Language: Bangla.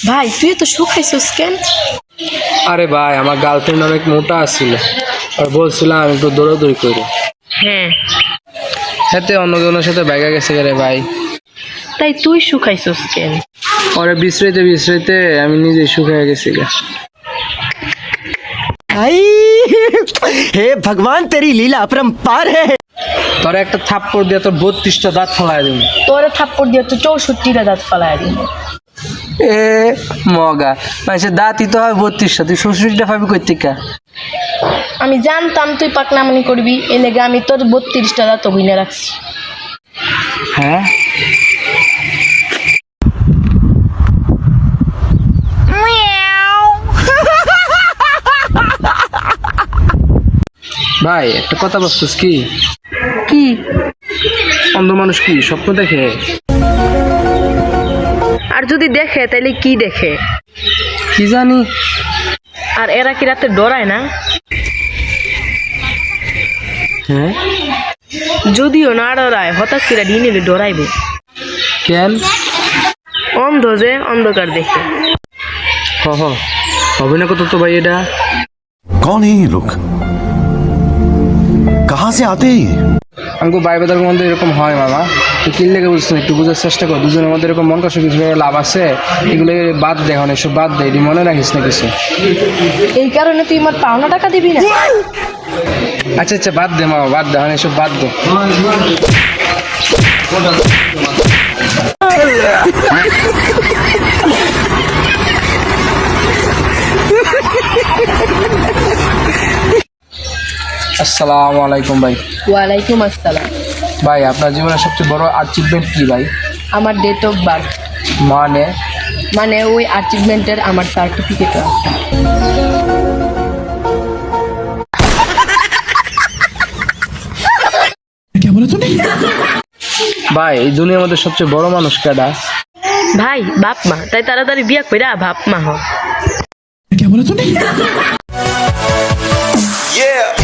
ভাই তুই তো শুকাইছিস কেন? আরে ভাই আমার গার্লফ্রেন্ড অনেক মোটা আছিল আর বলছিলাম আমি একটু দৌড়াদৌড়ি করি। হ্যাঁ, এতে অন্যজনের সাথে ব্যাগা গেছে রে ভাই। তাই তুই শুকাইছিস কেন? পরে বিশ্রাইতে বিশ্রাইতে আমি নিজে শুকিয়ে গেছি গা। आई हे भगवान तेरी लीला अपरंपार है। তোর একটা থাপ্পড় দিয়ে তোর 32টা দাঁত ফলাই দিবি। তোরে থাপ্পড় দিয়ে তো 64টা দাঁত ফালাই দিন। এ মগা মানে দাঁতই তো হয় 32টা, তুই 64টা পাবি কই থেকে? আমি জানতাম তুই পাকনামানি করবি, এই লেগে আমি তোর 32টা দাঁত অভিনয় রাখছি। হ্যাঁ ভাই একটা কথা বলছিস কি? কি? অন্ধ মানুষ কি স্বপ্ন দেখে? আর যদি দেখে তাহলে কি দেখে? কি জানি। আর এরা কি রাতে ডরায় না? হ্যাঁ যদিও না ডরায়, হঠাৎ করে দিন এলে ডরাইবে। কেন? অন্ধ যে, অন্ধকার দেখে। হ হ হবে না কত তো ভাই এটা। कौन है ये लोग? कहाँ से आते हैं ये? আমাকে ভাই বেদার মধ্যে এরকম হয় মামা, তুই কি লেগে বুঝছিস একটু বোঝার চেষ্টা কর। দুজনের মধ্যে এরকম মন কষ্ট কিছু লাভ আছে, এগুলো বাদ দে, এখন এসব বাদ দে, এটি মনে রাখিস না কিছু। এই কারণে তুই আমার পাওনা টাকা দিবি না? আচ্ছা আচ্ছা বাদ দে মামা, বাদ দে, এখন এসব বাদ দে। আসসালামু আলাইকুম ভাই। ওয়ালাইকুম আসসালাম। ভাই আপনার জীবনের সবচেয়ে বড় অ্যাচিভমেন্ট কি ভাই? আমার ডেট অফ বার্থ, মানে মানে ওই অ্যাচিভমেন্টের আমার সার্টিফিকেট আছে। ভাই এই দুনিয়ার মধ্যে সবচেয়ে বড় মানুষ কেডা? ভাই বাপ মা, তাই তাড়াতাড়ি বিয়া কইরা বাপ মা হ। Yeah.